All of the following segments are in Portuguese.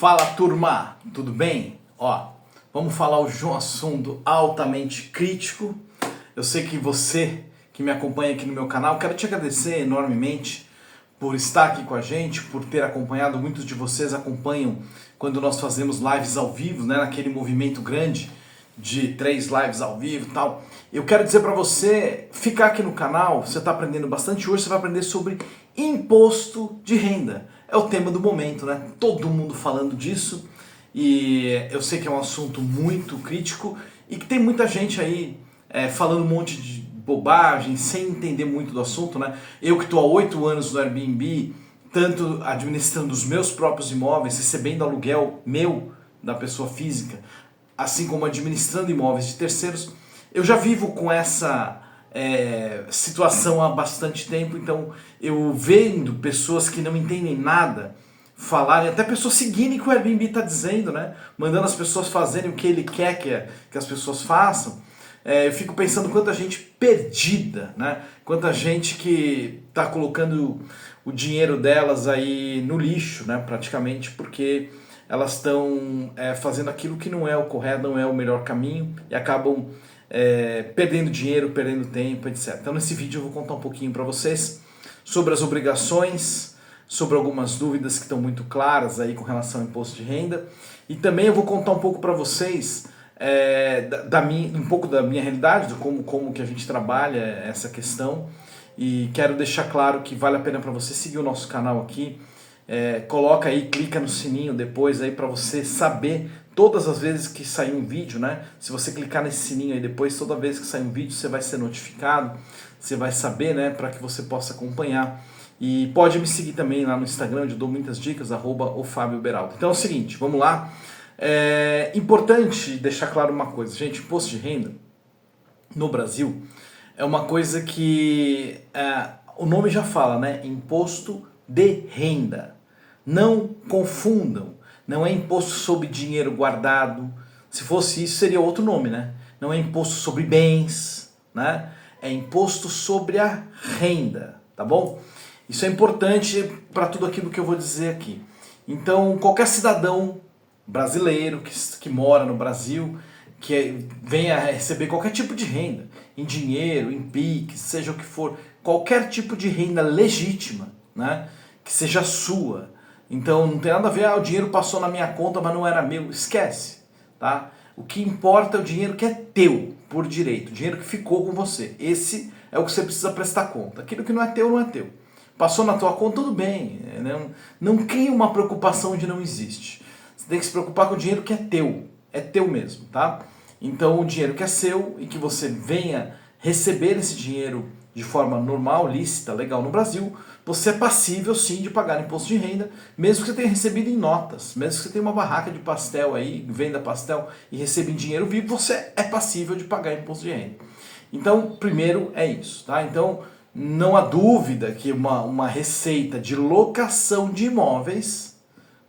Fala turma, tudo bem? Ó, vamos falar hoje de um assunto altamente crítico. Eu sei que você que me acompanha aqui no meu canal, quero te agradecer enormemente por estar aqui com a gente, por ter acompanhado. Muitos de vocês acompanham quando nós fazemos lives ao vivo, né, naquele movimento grande de 3 lives ao vivo e tal. Eu quero dizer para você ficar aqui no canal, você está aprendendo bastante hoje, você vai aprender sobre imposto de renda. É o tema do momento, né? Todo mundo falando disso e eu sei que é um assunto muito crítico e que tem muita gente aí falando um monte de bobagem, sem entender muito do assunto, né? Eu que estou há 8 anos no Airbnb, tanto administrando os meus próprios imóveis, recebendo aluguel meu, da pessoa física, assim como administrando imóveis de terceiros, eu já vivo com essa situação há bastante tempo. Então eu vendo pessoas que não entendem nada falarem, até pessoas seguirem o que o Airbnb está dizendo, né? Mandando as pessoas fazerem o que ele quer que as pessoas façam. Eu fico pensando quanta gente perdida, né? Quanta gente que está colocando o dinheiro delas aí no lixo, né? Praticamente porque elas estão fazendo aquilo que não é o correto, não é o melhor caminho e acabam perdendo dinheiro, perdendo tempo, etc. Então nesse vídeo eu vou contar um pouquinho para vocês sobre as obrigações, sobre algumas dúvidas que estão muito claras aí com relação ao imposto de renda, e também eu vou contar um pouco para vocês um pouco da minha realidade, de como que a gente trabalha essa questão, e quero deixar claro que vale a pena para você seguir o nosso canal aqui. Coloca aí, clica no sininho depois aí para você saber todas as vezes que sair um vídeo, né? Se você clicar nesse sininho aí depois, toda vez que sair um vídeo você vai ser notificado, você vai saber, né? Para que você possa acompanhar. E pode me seguir também lá no Instagram, onde eu dou muitas dicas, @ofabioberaldo. Então é o seguinte, vamos lá. É importante deixar claro uma coisa, gente: imposto de renda no Brasil é uma coisa que o nome já fala, né? Imposto de renda. Não confundam, não é imposto sobre dinheiro guardado. Se fosse isso seria outro nome, né? Não é imposto sobre bens, né? É imposto sobre a renda, tá bom? Isso é importante para tudo aquilo que eu vou dizer aqui. Então qualquer cidadão brasileiro que mora no Brasil, que venha receber qualquer tipo de renda, em dinheiro, em PIX, seja o que for, qualquer tipo de renda legítima, né, que seja sua. Então não tem nada a ver, o dinheiro passou na minha conta, mas não era meu. Esquece, tá? O que importa é o dinheiro que é teu, por direito, o dinheiro que ficou com você. Esse é o que você precisa prestar conta. Aquilo que não é teu, não é teu. Passou na tua conta, tudo bem. Não crie uma preocupação onde não existe. Você tem que se preocupar com o dinheiro que é teu mesmo, tá? Então o dinheiro que é seu e que você venha receber esse dinheiro de forma normal, lícita, legal no Brasil, você é passível sim de pagar imposto de renda, mesmo que você tenha recebido em notas, mesmo que você tenha uma barraca de pastel aí, venda pastel e receba em dinheiro vivo, você é passível de pagar imposto de renda. Então, primeiro é isso, tá? Então, não há dúvida que uma receita de locação de imóveis,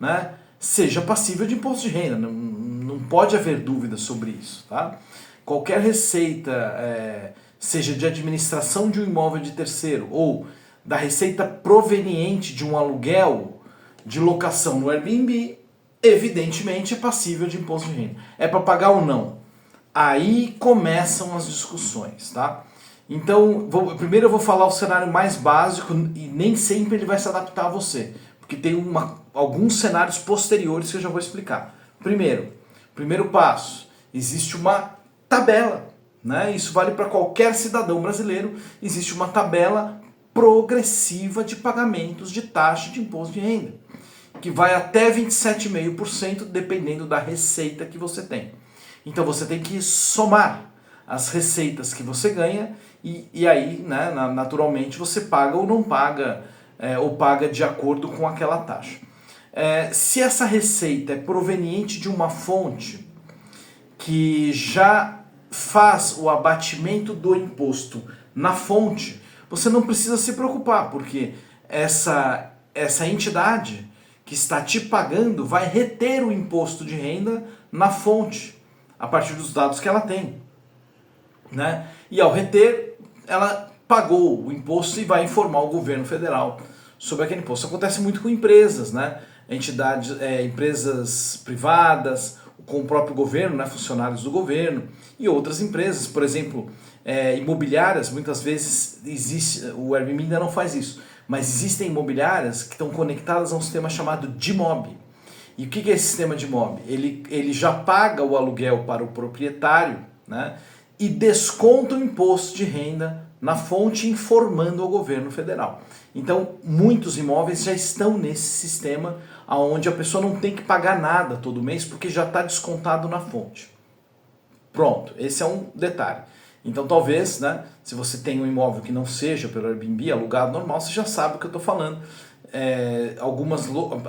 né, seja passível de imposto de renda. Não pode haver dúvida sobre isso, tá? Qualquer receita, seja de administração de um imóvel de terceiro ou da receita proveniente de um aluguel de locação no Airbnb, evidentemente é passível de imposto de renda. É para pagar ou não? Aí começam as discussões, tá? Então, primeiro eu vou falar o cenário mais básico e nem sempre ele vai se adaptar a você, porque tem alguns cenários posteriores que eu já vou explicar. Primeiro passo, existe uma tabela, né? Isso vale para qualquer cidadão brasileiro. Existe uma tabela progressiva de pagamentos de taxa de imposto de renda, que vai até 27,5% dependendo da receita que você tem. Então você tem que somar as receitas que você ganha e aí, né, naturalmente você paga ou não paga, ou paga de acordo com aquela taxa. Se essa receita é proveniente de uma fonte que já faz o abatimento do imposto na fonte, você não precisa se preocupar, porque essa entidade que está te pagando vai reter o imposto de renda na fonte, a partir dos dados que ela tem, né? E ao reter, ela pagou o imposto e vai informar o governo federal sobre aquele imposto. Isso acontece muito com empresas, né? entidades, empresas privadas, com o próprio governo, né, funcionários do governo e outras empresas, por exemplo, imobiliárias. Muitas vezes existe, o Airbnb ainda não faz isso, mas existem imobiliárias que estão conectadas a um sistema chamado DIMOB. E o que é esse sistema DIMOB? Ele já paga o aluguel para o proprietário, né, e desconta o imposto de renda na fonte, informando ao governo federal. Então, muitos imóveis já estão nesse sistema, onde a pessoa não tem que pagar nada todo mês, porque já está descontado na fonte. Pronto, esse é um detalhe. Então, talvez, né, se você tem um imóvel que não seja pelo Airbnb, alugado normal, você já sabe o que eu estou falando.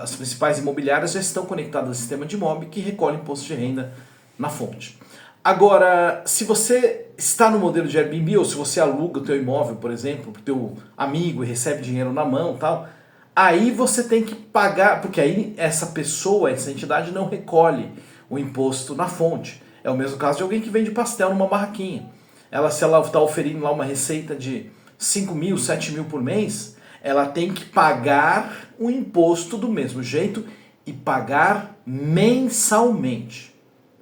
As principais imobiliárias já estão conectadas ao sistema DIMOB, que recolhe imposto de renda na fonte. Agora, se você está no modelo de Airbnb, ou se você aluga o teu imóvel, por exemplo, para o teu amigo e recebe dinheiro na mão e tal, aí você tem que pagar, porque aí essa pessoa, essa entidade não recolhe o imposto na fonte. É o mesmo caso de alguém que vende pastel numa barraquinha. Se ela está oferindo lá uma receita de 5 mil, 7 mil por mês, ela tem que pagar o imposto do mesmo jeito e pagar mensalmente.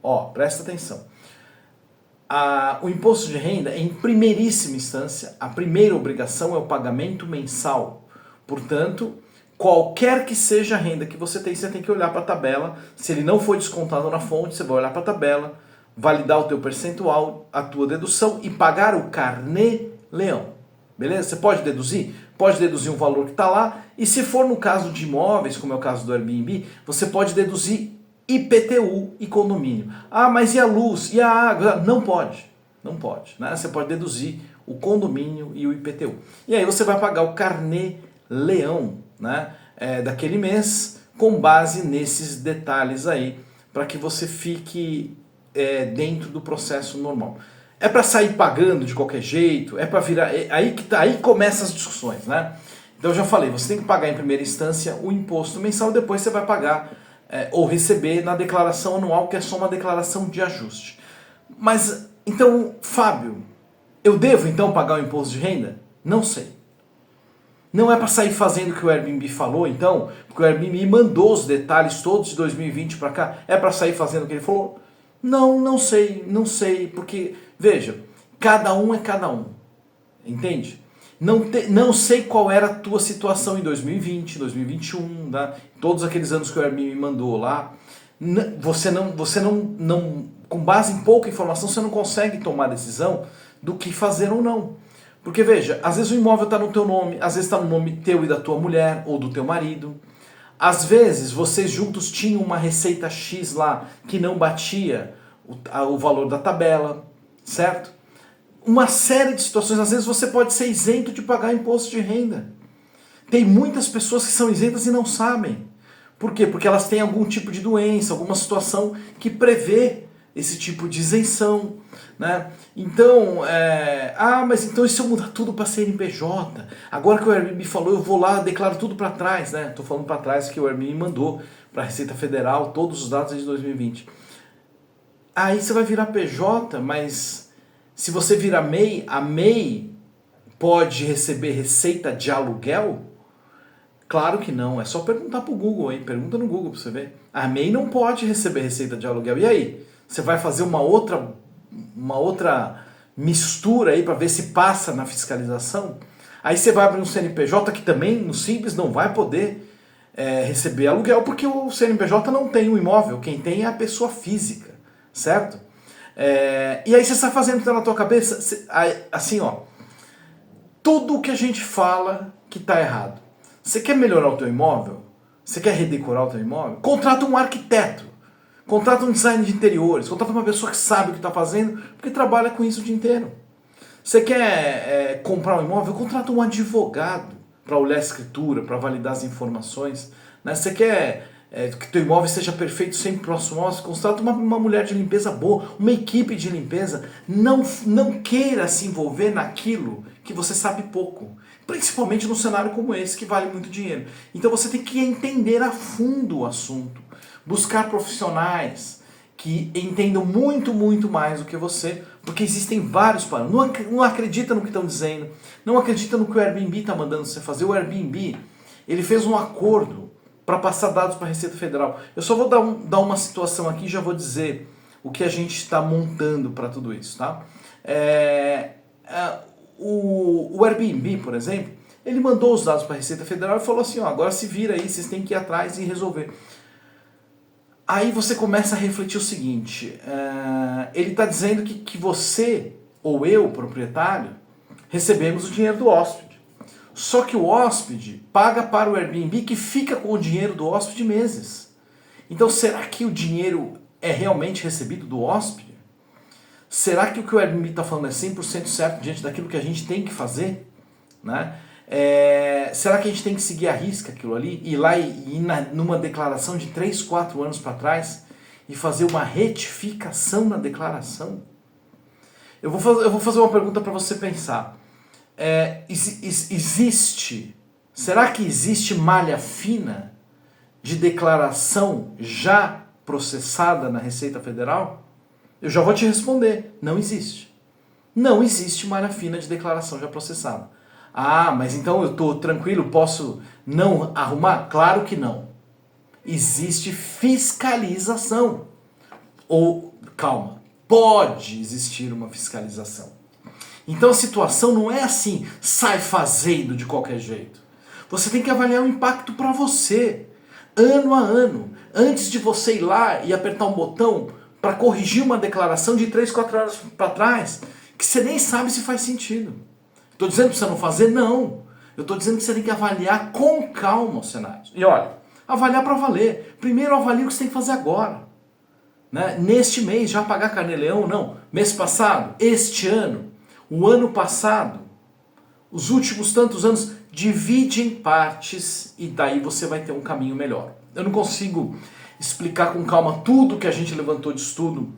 Ó, presta atenção. O imposto de renda, em primeiríssima instância, a primeira obrigação é o pagamento mensal. Portanto, qualquer que seja a renda que você tem que olhar para a tabela. Se ele não foi descontado na fonte, você vai olhar para a tabela, validar o teu percentual, a tua dedução e pagar o carnê-leão. Beleza? Você pode deduzir? Pode deduzir um valor que está lá. E se for no caso de imóveis, como é o caso do Airbnb, você pode deduzir IPTU e condomínio. Ah, mas e a luz? E a água? Não pode. Não pode. Né? Você pode deduzir o condomínio e o IPTU. E aí você vai pagar o carnê-leão, né, daquele mês, com base nesses detalhes aí, para que você fique dentro do processo normal. É para sair pagando de qualquer jeito? É para virar... Aí começam as discussões, né? Então eu já falei, você tem que pagar em primeira instância o imposto mensal e depois você vai pagar ou receber na declaração anual, que é só uma declaração de ajuste. Mas, então, Fábio, eu devo então pagar o imposto de renda? Não sei. Não é para sair fazendo o que o Airbnb falou, então, porque o Airbnb mandou os detalhes todos de 2020 para cá, é para sair fazendo o que ele falou? Não sei, porque, veja, cada um é cada um, entende? Não sei qual era a tua situação em 2020, 2021, tá? Todos aqueles anos que o Airbnb mandou lá, você não, com base em pouca informação, você não consegue tomar decisão do que fazer ou não. Porque veja, às vezes o imóvel está no teu nome, às vezes está no nome teu e da tua mulher ou do teu marido. Às vezes vocês juntos tinham uma receita X lá que não batia o valor da tabela, certo? Uma série de situações, às vezes você pode ser isento de pagar imposto de renda. Tem muitas pessoas que são isentas e não sabem. Por quê? Porque elas têm algum tipo de doença, alguma situação que prevê esse tipo de isenção, né? Então, mas então e se eu mudar tudo para CNPJ? Agora que o Airbnb falou, eu vou lá, declaro tudo para trás, né? Estou falando para trás que o Airbnb mandou para a Receita Federal todos os dados de 2020. Aí você vai virar PJ, mas se você virar MEI, a MEI pode receber receita de aluguel? Claro que não, é só perguntar para o Google aí, pergunta no Google para você ver. A MEI não pode receber receita de aluguel. E aí? Você vai fazer uma outra mistura aí para ver se passa na fiscalização? Aí você vai abrir um CNPJ que também, no Simples, não vai poder receber aluguel, porque o CNPJ não tem o imóvel, quem tem é a pessoa física, certo? E aí você está fazendo na tua cabeça, assim, ó, tudo o que a gente fala que está errado. Você quer melhorar o teu imóvel? Você quer redecorar o teu imóvel? Contrata um arquiteto. Contrata um design de interiores, contrata uma pessoa que sabe o que está fazendo, porque trabalha com isso o dia inteiro. Você quer comprar um imóvel? Contrata um advogado para olhar a escritura, para validar as informações. Né? Você quer que teu imóvel seja perfeito sempre próximo ao nosso? Contrata uma mulher de limpeza boa, uma equipe de limpeza. Não queira se envolver naquilo que você sabe pouco. Principalmente num cenário como esse, que vale muito dinheiro. Então você tem que entender a fundo o assunto. Buscar profissionais que entendam muito, muito mais do que você, porque existem vários parâmetros. Não acredita no que estão dizendo, não acredita no que o Airbnb está mandando você fazer. O Airbnb, ele fez um acordo para passar dados para a Receita Federal. Eu só vou dar uma situação aqui e já vou dizer o que a gente está montando para tudo isso, tá? O Airbnb, por exemplo, ele mandou os dados para a Receita Federal e falou assim, ó, agora se vira aí, vocês têm que ir atrás e resolver. Aí você começa a refletir o seguinte, ele está dizendo que você, ou eu, proprietário, recebemos o dinheiro do hóspede. Só que o hóspede paga para o Airbnb que fica com o dinheiro do hóspede meses. Então será que o dinheiro é realmente recebido do hóspede? Será que o que o Airbnb está falando é 100% certo diante daquilo que a gente tem que fazer? Né? Será que a gente tem que seguir a risca aquilo ali? Ir lá e ir numa declaração de 3, 4 anos para trás e fazer uma retificação na declaração? Eu vou fazer uma pergunta para você pensar. Será que existe malha fina de declaração já processada na Receita Federal? Eu já vou te responder, não existe. Não existe malha fina de declaração já processada. Ah, mas então eu estou tranquilo, posso não arrumar? Claro que não. Existe fiscalização. Ou, calma, pode existir uma fiscalização. Então a situação não é assim, sai fazendo de qualquer jeito. Você tem que avaliar o impacto para você, ano a ano, antes de você ir lá e apertar um botão para corrigir uma declaração de 3, 4 anos para trás, que você nem sabe se faz sentido. Estou dizendo para você não fazer? Não. Eu estou dizendo que você tem que avaliar com calma os cenários. E olha, avaliar para valer. Primeiro avalie o que você tem que fazer agora. Né? Neste mês, já pagar carnê-leão? Não. Mês passado? Este ano? O ano passado? Os últimos tantos anos? Divide em partes e daí você vai ter um caminho melhor. Eu não consigo explicar com calma tudo que a gente levantou de estudo,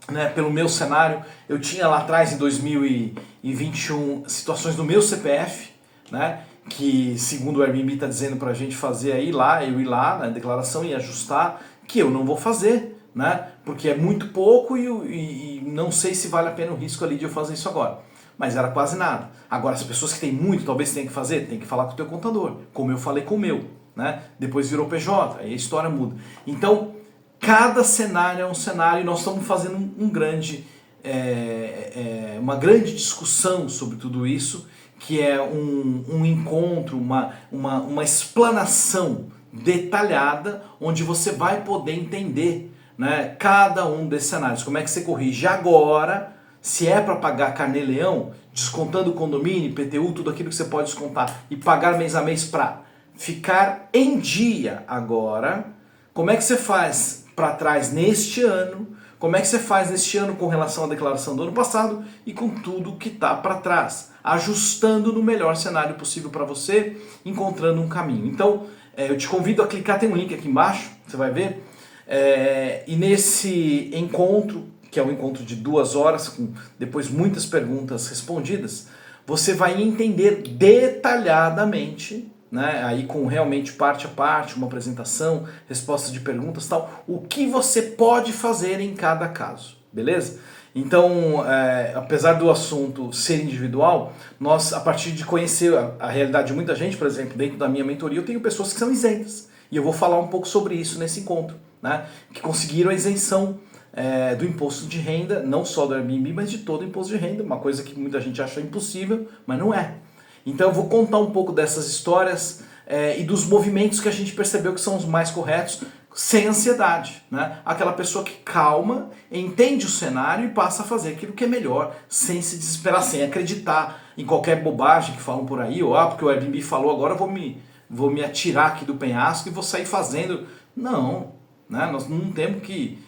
né, pelo meu cenário. Eu tinha lá atrás, em 2021, situações no meu CPF, né, que segundo o Airbnb está dizendo para a gente fazer aí lá, eu ir lá na declaração e ajustar, que eu não vou fazer, né, porque é muito pouco e não sei se vale a pena o risco ali de eu fazer isso agora. Mas era quase nada. Agora, as pessoas que têm muito, talvez tenham que fazer, tem que falar com o teu contador, como eu falei com o meu, né, depois virou PJ, aí a história muda. Então, cada cenário é um cenário e nós estamos fazendo uma grande discussão sobre tudo isso, que é um encontro, uma explanação detalhada, onde você vai poder entender, né, cada um desses cenários. Como é que você corrige agora, se é para pagar carnê-leão, descontando o condomínio, IPTU, tudo aquilo que você pode descontar, e pagar mês a mês para ficar em dia agora. Como é que você faz para trás neste ano, como é que você faz neste ano com relação à declaração do ano passado e com tudo que está para trás, ajustando no melhor cenário possível para você, encontrando um caminho. Então, eu te convido a clicar, tem um link aqui embaixo, você vai ver, e nesse encontro, que é um encontro de 2 horas, com depois muitas perguntas respondidas, você vai entender detalhadamente, né, aí com realmente parte a parte, uma apresentação, respostas de perguntas, tal, o que você pode fazer em cada caso, beleza? Então, apesar do assunto ser individual, nós, a partir de conhecer a realidade de muita gente, por exemplo, dentro da minha mentoria, eu tenho pessoas que são isentas, e eu vou falar um pouco sobre isso nesse encontro, né, que conseguiram a isenção do imposto de renda, não só do Airbnb, mas de todo o imposto de renda, uma coisa que muita gente acha impossível, mas não é. Então eu vou contar um pouco dessas histórias e dos movimentos que a gente percebeu que são os mais corretos, sem ansiedade, né? Aquela pessoa que calma, entende o cenário e passa a fazer aquilo que é melhor, sem se desesperar, sem acreditar em qualquer bobagem que falam por aí, ou porque o Airbnb falou, agora eu vou me atirar aqui do penhasco e vou sair fazendo. Não, né? Nós não temos que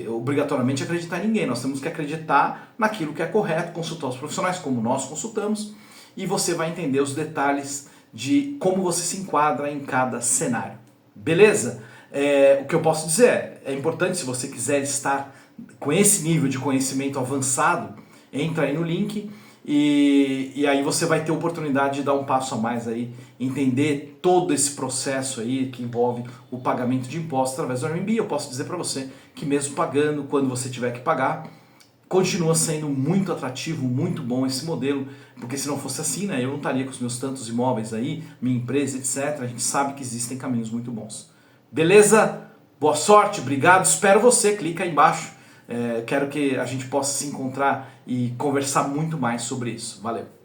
obrigatoriamente acreditar em ninguém, nós temos que acreditar naquilo que é correto, consultar os profissionais como nós consultamos, e você vai entender os detalhes de como você se enquadra em cada cenário. Beleza? O que eu posso dizer é importante, se você quiser estar com esse nível de conhecimento avançado, entra aí no link e aí você vai ter oportunidade de dar um passo a mais aí, entender todo esse processo aí que envolve o pagamento de impostos através do Airbnb. Eu posso dizer para você que mesmo pagando, quando você tiver que pagar, continua sendo muito atrativo, muito bom esse modelo, porque se não fosse assim, né, eu não estaria com os meus tantos imóveis aí, minha empresa, etc. A gente sabe que existem caminhos muito bons. Beleza? Boa sorte, obrigado, espero você, clica aí embaixo. Quero que a gente possa se encontrar e conversar muito mais sobre isso. Valeu!